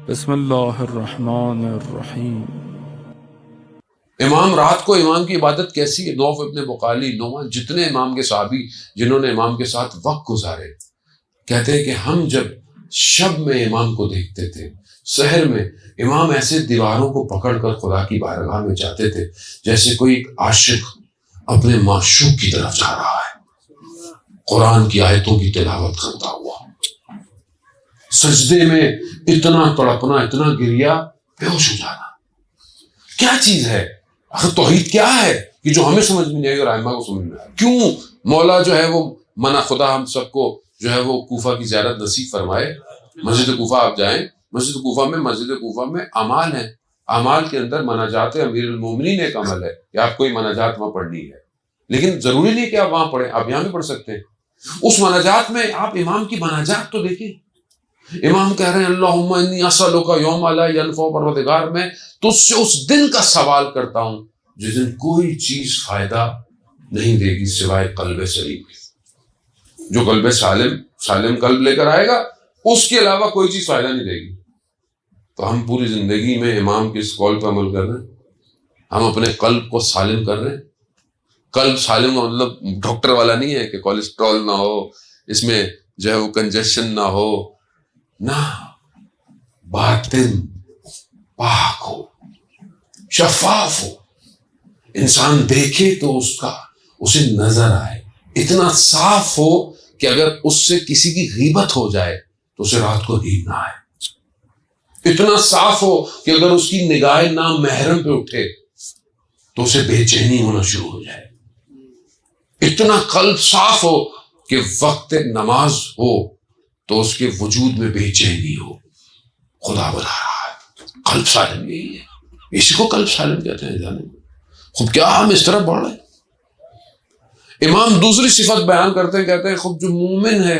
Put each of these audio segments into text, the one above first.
بسم اللہ الرحمن الرحیم۔ امام رات کو امام کی عبادت کیسی ہے؟ نوف ابن بقالی، نعمان، جتنے امام کے صحابی جنہوں نے امام کے ساتھ وقت گزارے، کہتے ہیں کہ ہم جب شب میں امام کو دیکھتے تھے، سحر میں امام ایسے دیواروں کو پکڑ کر خدا کی بارگاہ میں جاتے تھے جیسے کوئی ایک عاشق اپنے معشوق کی طرف جا رہا ہے، قرآن کی آیتوں کی تلاوت کرتا ہوا، سجدے میں اتنا تڑپنا، اتنا گریا، بے ہوش ہو جانا۔ کیا چیز ہے؟ آخر توحید کیا ہے کہ جو ہمیں سمجھ میں نہیں آئی اور ائمہ کو سمجھ میں آئی؟ کیوں مولا جو ہے وہ منع خدا ہم سب کو جو ہے وہ کوفہ کی زیارت نصیب فرمائے۔ مسجد کوفہ آپ جائیں، مسجد کوفہ میں اعمال ہیں، اعمال کے اندر مناجات امیر المومنین ایک عمل ہے کہ آپ کوئی مناجات وہاں پڑھنی ہے، لیکن ضروری نہیں کہ آپ وہاں پڑھیں، آپ یہاں بھی پڑھ سکتے ہیں۔ اس مناجات میں آپ امام کی مناجات تو دیکھیں، امام کہہ رہے ہیں اللہم انی اسألک یوم لا ینفع، پروردگار میں تجھ سے اس دن کا سوال کرتا ہوں جس دن کوئی چیز فائدہ نہیں دے گی سوائے قلب سلیم کے۔ جو قلب سالم قلب لے کر آئے گا اس کے علاوہ کوئی چیز فائدہ نہیں دے گی۔ تو ہم پوری زندگی میں امام کے اس قول پر عمل کر رہے ہیں، ہم اپنے قلب کو سالم کر رہے ہیں۔ قلب سالم کا مطلب ڈاکٹر والا نہیں ہے کہ کولیسٹرول نہ ہو، اس میں جو ہے وہ کنجیشن نہ ہو، نہ، باطن پاک ہو، شفاف ہو، انسان دیکھے تو اسے نظر آئے، اتنا صاف ہو کہ اگر اس سے کسی کی غیبت ہو جائے تو اسے رات کو نیند نہ آئے، اتنا صاف ہو کہ اگر اس کی نگاہ نامحرم پہ اٹھے تو اسے بے چینی ہونا شروع ہو جائے، اتنا قلب صاف ہو کہ وقت نماز ہو تو اس کے وجود میں بے چینی ہو، خدا بلا رہا ہے۔ قلب سالم یہی ہے، اسی کو قلب سالم کہتے ہیں۔ جانے خود کیا ہم اس طرح بڑھ رہے ہیں۔ امام دوسری صفت بیان کرتے ہیں، کہتے ہیں خود جو مومن ہے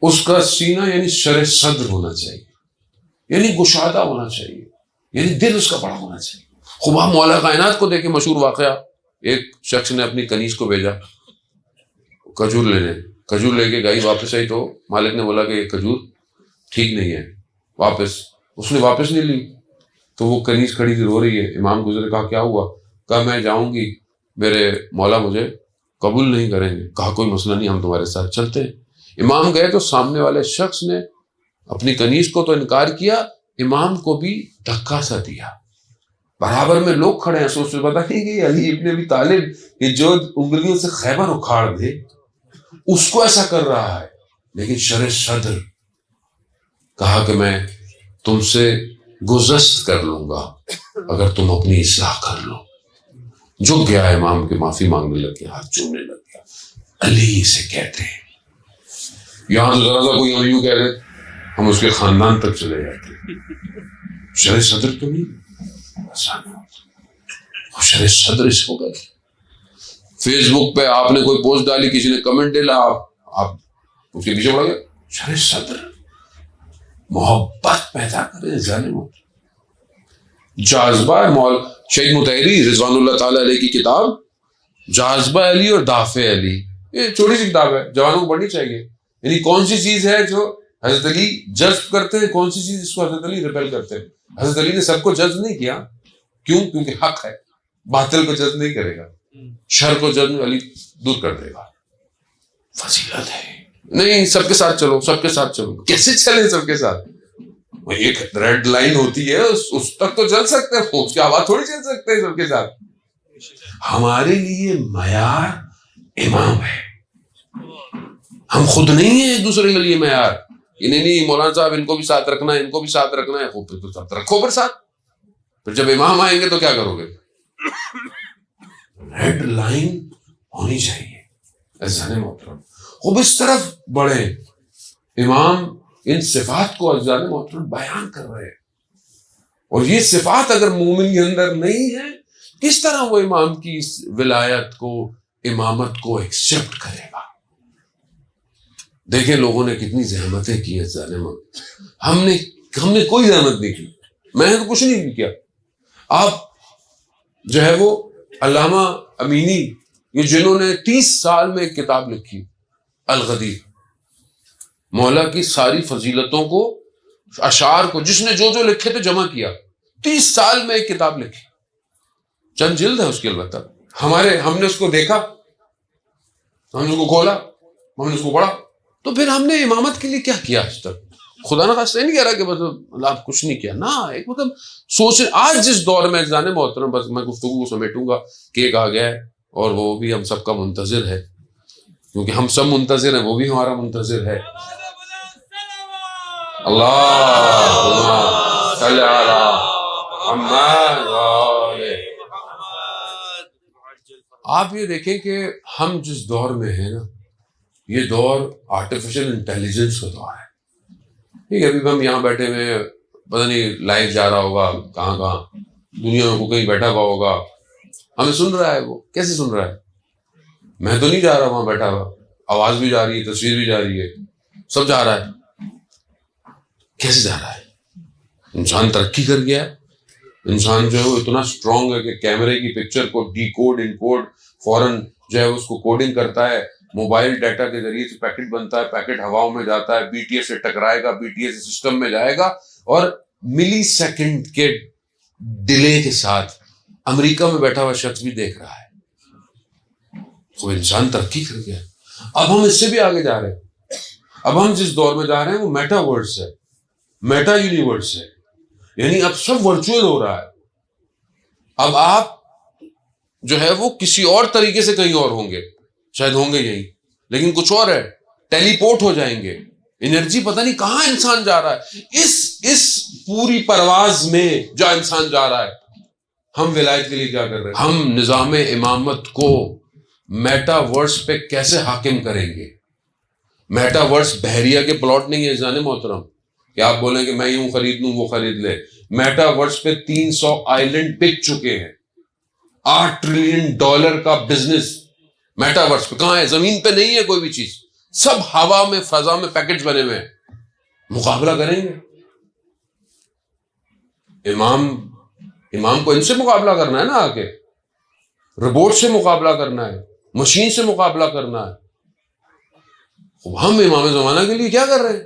اس کا سینہ یعنی شرح صدر ہونا چاہیے، یعنی گشادہ ہونا چاہیے، یعنی دل اس کا بڑا ہونا چاہیے۔ خوب آپ مولا کائنات کو دیکھیں، مشہور واقعہ، ایک شخص نے اپنی کنیز کو بھیجا کھجور لینے، کھجور لے کے گئی، واپس آئی تو مالک نے بولا کہ یہ کھجور ٹھیک نہیں ہے، واپس۔ اس نے واپس نہیں لی تو وہ کنیز کھڑی تھی، رو رہی ہے۔ امام گزرے، کہا کیا ہوا؟ کہا میں جاؤں گی، میرے مولا مجھے قبول نہیں کریں گے۔ کہا کوئی مسئلہ نہیں، ہم تمہارے ساتھ چلتے ہیں۔ امام گئے تو سامنے والے شخص نے اپنی کنیز کو تو انکار کیا، امام کو بھی دھکا سا دیا۔ برابر میں لوگ کھڑے ہیں، سوچ سے پتا نہیں کہ علی ابن ابی طالب کہ جو انگلیوں سے خیبر اکھاڑ دے اس کو ایسا کر رہا ہے، لیکن شرح صدر کہا کہ میں تم سے گزشت کر لوں گا اگر تم اپنی اصلاح کر لو۔ جو گیا امام کے معافی مانگنے لگ گیا، ہاتھ چومنے لگ گیا۔ علی سے کہتے ہیں، یہاں تو ذرا سا کوئی ہم یوں کہہ رہے ہم اس کے خاندان تک چلے جاتے، شرح صدر تو نہیں، شرح صدر اس کو کہتے۔ فیس بک پہ آپ نے کوئی پوسٹ ڈالی، کسی نے کمنٹ ڈالا، آپ اس کے پیچھے پڑ گئے۔ شرح صدر، محبت پیدا کرے ظالموں۔ جاذبہ شہید مطہری رضوان اللہ تعالیٰ علیہ کی کتاب جاذبہ علی اور دافع علی، یہ چھوٹی سی کتاب ہے، جوانوں کو پڑھنی چاہیے۔ یعنی کون سی چیز ہے جو حضرت علی جذب کرتے ہیں، کون سی چیز اس کو حضرت علی ریپیل کرتے ہیں۔ حضرت علی نے سب کو جذب نہیں کیا، کیوں؟ کیونکہ حق ہے، باطل کو جذب نہیں کرے گا، شر کو جذب علی دور کر دے گا۔ فضیلت ہے، نہیں سب کے ساتھ چلو، سب کے ساتھ چلو، کیسے چلیں سب کے ساتھ؟ ایک ریڈ لائن ہوتی ہے، اس تک تو چل سکتے ہیں، اس کے آواز تھوڑی چل سکتے ہیں سب کے ساتھ۔ ہمارے لیے معیار امام ہے، ہم خود نہیں ہیں ایک دوسرے کے لیے معیار۔ نہیں مولانا صاحب ان کو بھی ساتھ رکھنا ہے، ان کو بھی ساتھ رکھنا ہے، خوب پھر تو ساتھ رکھو، پھر ساتھ، پھر جب امام آئیں گے تو کیا کرو گے؟ ریڈ لائن ہونی چاہیے۔ عزیزان محترم، خوب اس طرف بڑھیں۔ امام ان صفات کو عزیزان محترم بیان کر رہے ہیں، اور یہ صفات اگر مومن کے اندر نہیں ہے، کس طرح وہ امام کی اس ولایت کو، امامت کو ایکسپٹ کرے گا؟ دیکھیں لوگوں نے کتنی زحمتیں کی ہیں عزیزان محترم، ہم نے کوئی زحمت نہیں کی، میں نے تو کچھ نہیں کیا۔ آپ جو ہے وہ علامہ امینی، یہ جنہوں نے 30 سال میں ایک کتاب لکھی الغدیر، مولا کی ساری فضیلتوں کو اشعار کو جس نے جو لکھے تھے جمع کیا. 30 سال میں ایک کتاب لکھی, چند جلد ہے اس کی البتہ. ہم نے اس کو دیکھا, ہم نے اس کو کھولا, ہم نے اس کو پڑھا. تو پھر ہم نے امامت کے لیے کیا کیا آج تک؟ خدا نہ خواستہ نہیں کہہ رہا کہ مطلب آپ کچھ نہیں کیا نا, ایک مطلب سوچ. آج جس دور میں جانے محترم, بس میں گفتگو کو سمیٹوں گا کہ ایک آ گیا ہے اور وہ بھی ہم سب کا منتظر ہے, کیونکہ ہم سب منتظر ہیں, وہ بھی ہمارا منتظر ہے. اللہم صلی علی محمد. آپ یہ دیکھیں کہ ہم جس دور میں ہیں نا, یہ دور آرٹیفیشل انٹیلیجنس کا دور ہے. ٹھیک ہے, ابھی ہم یہاں بیٹھے ہوئے, پتہ نہیں لائیو جا رہا ہوگا کہاں دنیا میں, وہ کہیں بیٹھا ہوا ہوگا, ہمیں سن رہا ہے. وہ کیسے سن رہا ہے؟ میں تو نہیں جا رہا وہاں بیٹھا ہوا, آواز بھی جا رہی ہے, تصویر بھی جا رہی ہے, سب جا رہا ہے. کیسے جا رہا ہے؟ انسان ترقی کر گیا ہے. انسان جو ہے وہ اتنا اسٹرانگ ہے کہ کیمرے کی پکچر کو ڈی کوڈ ان کوڈ فوراً جو ہے اس کو کوڈنگ کرتا ہے. موبائل ڈیٹا کے ذریعے سے پیکٹ بنتا ہے, پیکٹ ہواؤں میں جاتا ہے, بی ٹی ایس سے ٹکرائے گا, بی ٹی ایس سسٹم میں جائے گا, اور ملی سیکنڈ کے ڈیلے کے ساتھ امریکہ میں بیٹھا ہوا شخص بھی دیکھ رہا ہے. وہ انسان ترقی کر گیا. اب ہم اس سے بھی آگے جا رہے ہیں. اب ہم جس دور میں جا رہے ہیں وہ میٹا ورڈز ہے, میٹا یونیورس ہے. یعنی اب سب ورچوئل ہو رہا ہے. اب آپ جو ہے وہ کسی اور طریقے سے کہیں اور ہوں گے, شاید ہوں گے یہی, لیکن کچھ اور ہے. ٹیلی پورٹ ہو جائیں گے. انرجی پتہ نہیں کہاں انسان جا رہا ہے. اس پوری پرواز میں جو انسان جا رہا ہے, ہم ولایت کے لیے کیا کر رہے ہیں؟ ہم نظام امامت کو میٹا ورس پہ کیسے حاکم کریں گے؟ میٹا ورس بحریہ کے پلاٹ نہیں ہے جانے محترم کہ آپ بولیں کہ میں یوں خرید لوں وہ خرید لے. میٹا ورس پہ 300 آئلینڈ بک چکے ہیں. $8 ٹریلین کا بزنس میٹا ورس پہ. کہاں ہے؟ زمین پہ نہیں ہے کوئی بھی چیز, سب ہوا میں, فضا میں پیکٹس بنے ہوئے ہیں. مقابلہ کریں گے. امام کو ان سے مقابلہ کرنا ہے نا, آ کے روبوٹ سے مقابلہ کرنا ہے, مشین سے مقابلہ کرنا ہے. ہم امام زمانہ کے لیے کیا کر رہے ہیں؟